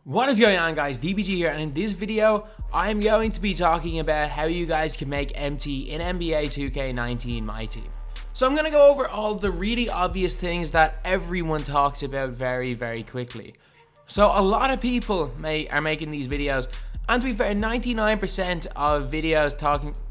What is going on, guys? DBG here, and in this video I'm going to be talking about how you guys can make MT in NBA 2K19 MyTEAM. So I'm going to go over all the really obvious things that everyone talks about very quickly. So a lot of people are making these videos, and to be fair, 99% of videos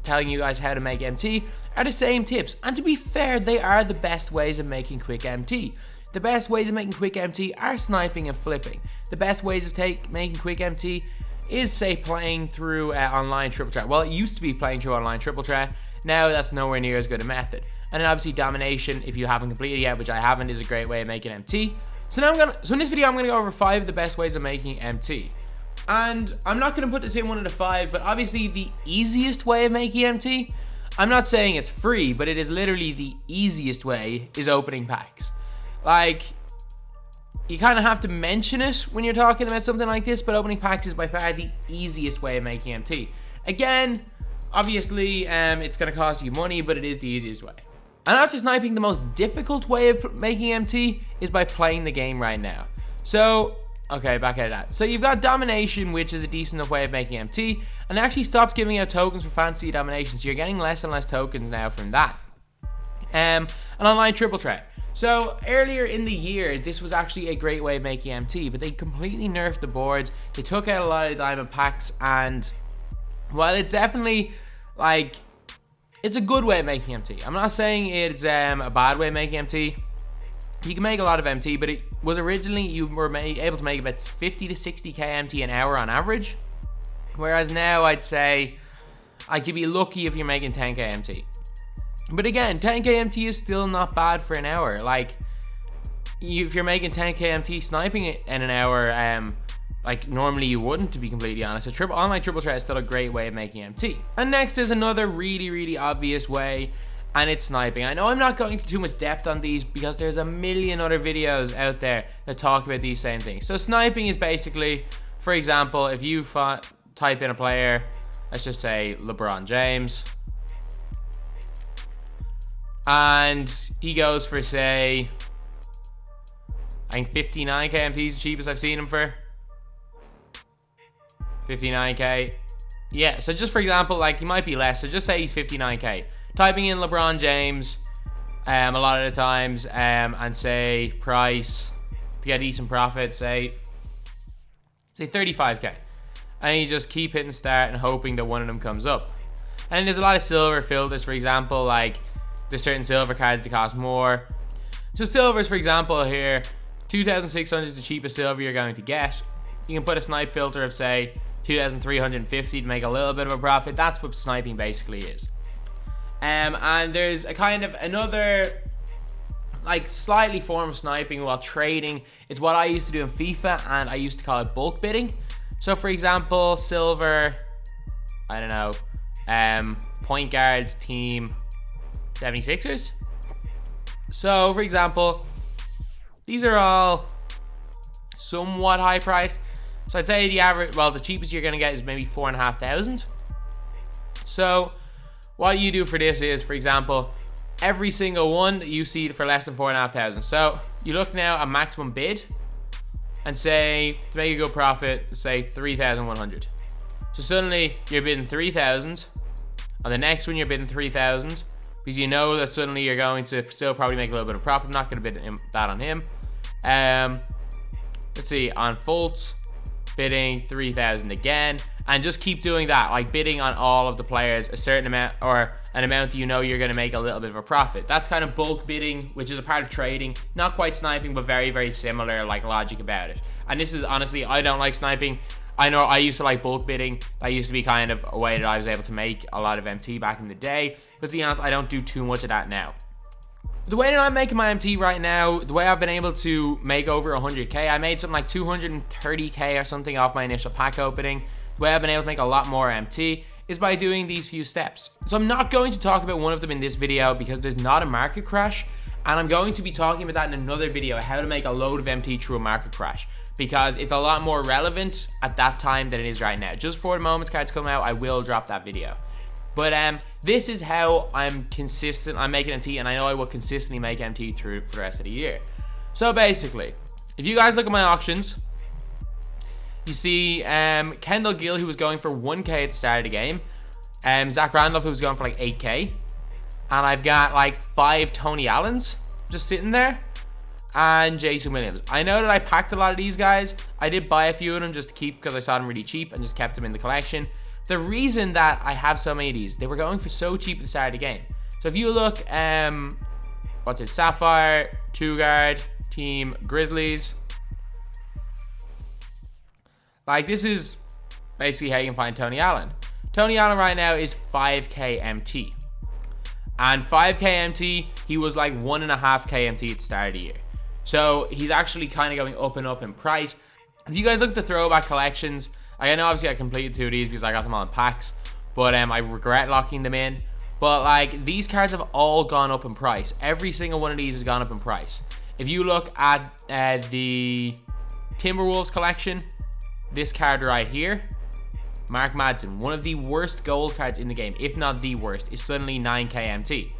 telling you guys how to make MT are the same tips, and to be fair, they are the best ways of making quick MT. The best ways of making quick MT are sniping and flipping. The best ways of making quick MT is, say, playing through online triple threat. Well, it used to be playing through online triple threat. Now that's nowhere near as good a method. And then obviously domination, if you haven't completed yet, which I haven't, is a great way of making MT. So in this video I'm gonna go over 5 of the best ways of making MT. And I'm not gonna put this in one of the 5, but obviously the easiest way of making MT, I'm not saying it's free, but it is literally the easiest way, is opening packs. Like, you kind of have to mention it when you're talking about something like this, but opening packs is by far the easiest way of making MT. Again, obviously, it's going to cost you money, but it is the easiest way. And after sniping, the most difficult way of making MT is by playing the game right now. So, okay, back at that. So you've got domination, which is a decent enough way of making MT, and it actually stopped giving out tokens for fantasy domination, so you're getting less and less tokens now from that. And online triple threat. So earlier in the year, this was actually a great way of making MT, but they completely nerfed the boards. They took out a lot of diamond packs, and while it's definitely, like, it's a good way of making MT. I'm not saying it's a bad way of making MT. You can make a lot of MT, but it was originally, you were able to make about 50 to 60k MT an hour on average. Whereas now I'd say I could be lucky if you're making 10k MT. But again, 10k MT is still not bad for an hour. Like, if you're making 10k MT sniping it in an hour, like normally you wouldn't, to be completely honest. Online triple threat is still a great way of making MT. And next is another really obvious way, and it's sniping. I know I'm not going into too much depth on these because there's a million other videos out there that talk about these same things. So sniping is basically, for example, if you type in a player, let's just say LeBron James, and he goes for, say, I think 59k MT is the cheapest I've seen him for. 59k. Yeah, so just for example, like, he might be less, so just say he's 59k. Typing in LeBron James a lot of the times, and say price to get decent profit, say 35k. And you just keep hitting start and hoping that one of them comes up. And then there's a lot of silver filters, for example, like, there's certain silver cards that cost more. So silvers, for example, here, 2,600 is the cheapest silver you're going to get. You can put a snipe filter of, say, 2,350 to make a little bit of a profit. That's what sniping basically is. And there's a kind of another, like, slightly form of sniping while trading. It's what I used to do in FIFA, and I used to call it bulk bidding. So for example, silver, I don't know, point guards team 76ers. So for example, these are all somewhat high priced. So I'd say the average, well, the cheapest you're gonna get is maybe 4,500. So what you do for this is, for example, every single one that you see for less than 4,500. So you look now at maximum bid and say, to make a good profit, say 3,100. So suddenly you're bidding 3,000. On the next one you're bidding 3,000. Because you know that suddenly you're going to still probably make a little bit of profit. I'm not going to bid that on him. Let's see, on Fultz, bidding 3,000 again. And just keep doing that, like bidding on all of the players a certain amount, or an amount that you know you're going to make a little bit of a profit. That's kind of bulk bidding, which is a part of trading. Not quite sniping, but very similar, like, logic about it. And this is, honestly, I don't like sniping. I know I used to like bulk bidding. That used to be kind of a way that I was able to make a lot of MT back in the day. But to be honest, I don't do too much of that now. The way that I'm making my MT right now, the way I've been able to make over 100k, I made something like 230k or something off my initial pack opening. The way I've been able to make a lot more MT is by doing these few steps. So I'm not going to talk about one of them in this video because there's not a market crash. And I'm going to be talking about that in another video, how to make a load of MT through a market crash, because it's a lot more relevant at that time than it is right now. Just for the moment cards come out, I will drop that video. But this is how I'm making MT, and I know I will consistently make MT for the rest of the year. So basically, if you guys look at my auctions, you see Kendall Gill, who was going for 1k at the start of the game, Zach Randolph, who was going for like 8k, and I've got like 5 Tony Allens just sitting there, and Jason Williams. I know that I packed a lot of these guys. I did buy a few of them just to keep because I saw them really cheap and just kept them in the collection. The reason that I have so many of these, they were going for so cheap at the start of the game. So if you look, what's it, Sapphire, 2-guard, Team Grizzlies. Like, this is basically how you can find Tony Allen. Tony Allen right now is 5k MT. And 5k MT, he was like 1.5k MT at the start of the year. So he's actually kind of going up and up in price. If you guys look at the throwback collections, I know obviously I completed 2 of these because I got them all in packs, but I regret locking them in. But like, these cards have all gone up in price. Every single one of these has gone up in price. If you look at the Timberwolves collection, this card right here, Mark Madsen, one of the worst gold cards in the game, if not the worst, is suddenly 9k MT.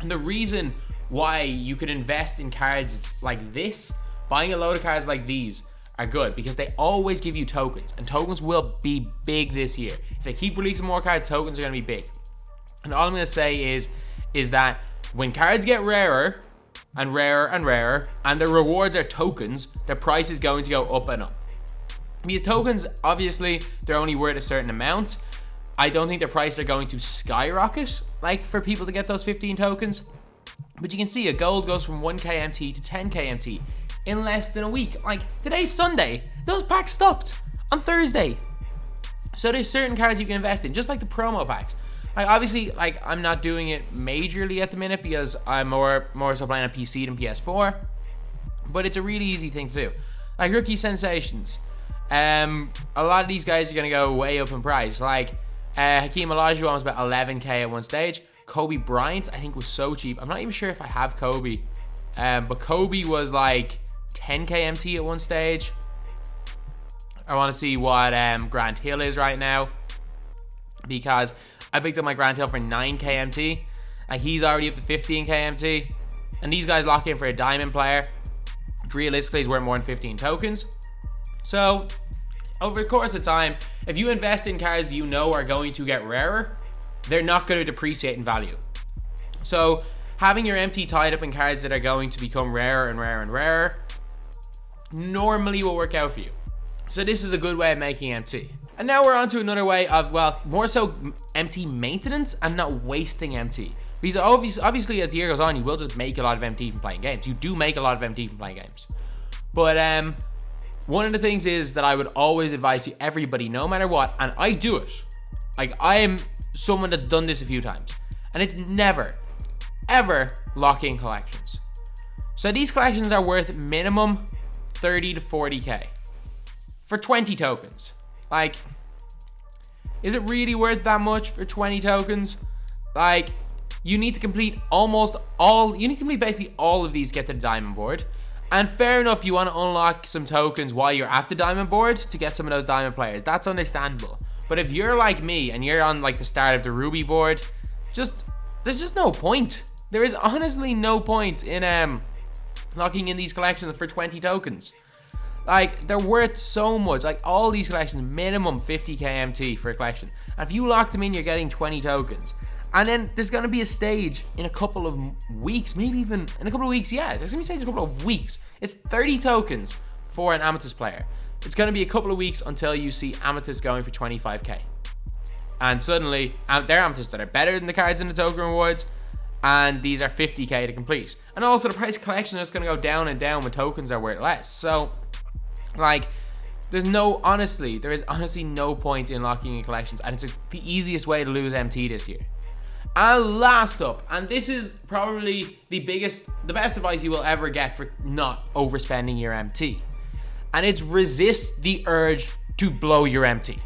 And the reason why you could invest in cards like this, buying a load of cards like these, are good because they always give you tokens, and tokens will be big this year. If they keep releasing more cards, tokens are going to be big. And all I'm going to say is that when cards get rarer and rarer and rarer, and the rewards are tokens, the price is going to go up and up. Because tokens, obviously, they're only worth a certain amount. I don't think the price are going to skyrocket, like for people to get those 15 tokens. But you can see a gold goes from 1k MT to 10k MT in less than a week. Like, today's Sunday. Those packs stopped on Thursday. So there's certain cards you can invest in, just like the promo packs. Like, obviously, like, I'm not doing it majorly at the minute because I'm more so playing on PC than PS4. But it's a really easy thing to do. Like, rookie sensations. A lot of these guys are going to go way up in price. Like, Hakeem Olajuwon was about 11k at one stage. Kobe Bryant, I think, was so cheap. I'm not even sure if I have Kobe. But Kobe was like 10k MT at one stage. I want to see what Grant Hill is right now, because I picked up my Grant Hill for 9k MT, and he's already up to 15k MT. And these guys lock in for a diamond player. Realistically, he's worth more than 15 tokens. So, over the course of time, if you invest in cards you know are going to get rarer, they're not going to depreciate in value. So, having your MT tied up in cards that are going to become rarer and rarer and rarer normally will work out for you. So this is a good way of making MT. And now we're on to another way of, well, more so MT maintenance and not wasting MT. Because obviously as the year goes on, you will just make a lot of MT from playing games. You do make a lot of MT from playing games. But one of the things is that I would always advise to everybody, no matter what, and I do it. Like, I am someone that's done this a few times, and it's never, ever lock in collections. So these collections are worth minimum 30 to 40k for 20 tokens. Like, is it really worth that much for 20 tokens? Like, you need to complete basically all of these to get to the diamond board. And fair enough, you want to unlock some tokens while you're at the diamond board to get some of those diamond players. That's understandable. But if you're like me and you're on like the start of the ruby board, there's just no point. There is honestly no point in locking in these collections for 20 tokens. Like, they're worth so much. Like, all these collections, minimum 50k MT for a collection. And if you lock them in, you're getting 20 tokens. And then there's going to be a stage in a couple of weeks, maybe even in a couple of weeks. Yeah, there's going to be a stage in a couple of weeks. It's 30 tokens for an Amethyst player. It's going to be a couple of weeks until you see Amethyst going for 25k. And suddenly, they're Amethysts that are better than the cards in the token rewards. And these are 50k to complete. And also, the price of collection is going to go down and down when tokens are worth less. So, like, there is honestly no point in locking in collections. And it's the easiest way to lose MT this year. And last up, and this is probably the best advice you will ever get for not overspending your MT. And it's resist the urge to blow your MT.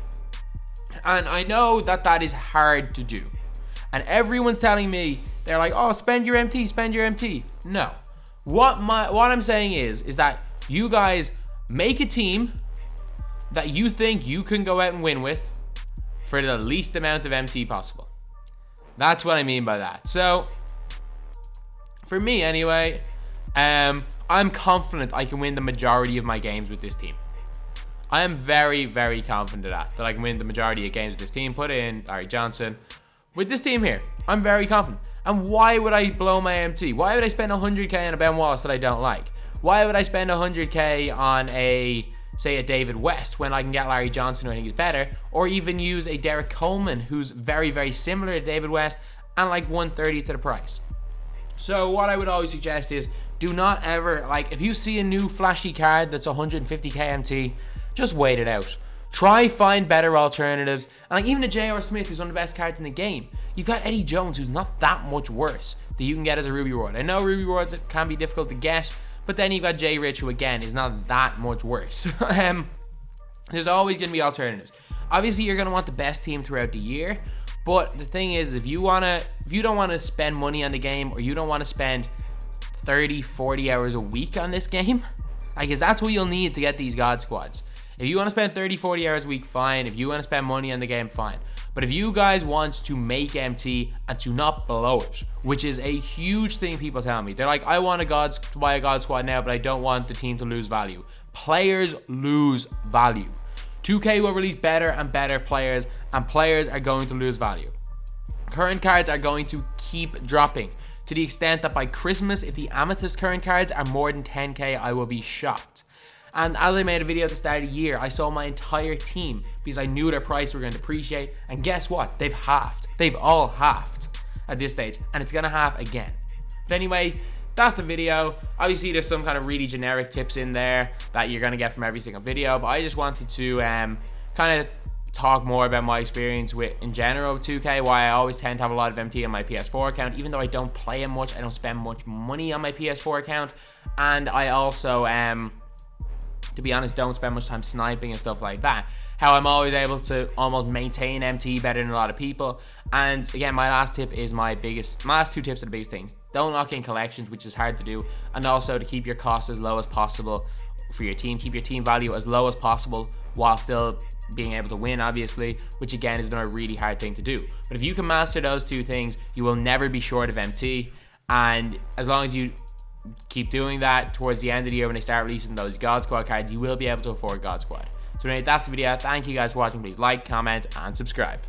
And I know that is hard to do. And everyone's telling me, they're like, oh, spend your MT, spend your MT. No. What I'm saying is that you guys make a team that you think you can go out and win with for the least amount of MT possible. That's what I mean by that. So, for me anyway, I'm confident I can win the majority of my games with this team. I am very, very confident that I can win the majority of games with this team. Put in Larry Johnson. With this team here, I'm very confident. And why would I blow my MT? Why would I spend 100k on a Ben Wallace that I don't like? Why would I spend 100k on say a David West when I can get Larry Johnson who I think is better, or even use a Derek Coleman who's very, very similar to David West and like 130 to the price? So what I would always suggest is do not ever, like, if you see a new flashy card that's 150k MT, just wait it out. Try find better alternatives. And like even a J.R. Smith, who's one of the best cards in the game. You've got Eddie Jones, who's not that much worse that you can get as a Ruby Reward. I know Ruby Rewards can be difficult to get, but then you've got Jay Rich, who again is not that much worse. There's always going to be alternatives. Obviously, you're going to want the best team throughout the year. But the thing is, if you don't want to spend money on the game, or you don't want to spend 30, 40 hours a week on this game, I guess that's what you'll need to get these God Squads. If you want to spend 30, 40 hours a week, fine. If you want to spend money on the game, fine. But if you guys want to make MT and to not blow it, which is a huge thing people tell me. They're like, I want to buy a God Squad now, but I don't want the team to lose value. Players lose value. 2K will release better and better players, and players are going to lose value. Current cards are going to keep dropping, to the extent that by Christmas, if the Amethyst current cards are more than 10k, I will be shocked. And as I made a video at the start of the year, I sold my entire team because I knew their price were going to depreciate. And guess what? They've halved. They've all halved at this stage, and it's going to halve again. But anyway, that's the video. Obviously, there's some kind of really generic tips in there that you're going to get from every single video, but I just wanted to kind of talk more about my experience with, in general, with 2K, why I always tend to have a lot of MT on my PS4 account. Even though I don't play it much, I don't spend much money on my PS4 account. And I also, to be honest, don't spend much time sniping and stuff like that. How I'm always able to almost maintain MT better than a lot of people. And again, my last tip is my last two tips are the biggest things. Don't lock in collections, which is hard to do. And also to keep your costs as low as possible for your team. Keep your team value as low as possible while still being able to win, obviously, which again is another really hard thing to do. But if you can master those two things, you will never be short of MT. And as long as you keep doing that, towards the end of the year when they start releasing those God Squad cards, you will be able to afford God Squad. So anyway, that's the video. Thank you guys for watching. Please like, comment, and subscribe.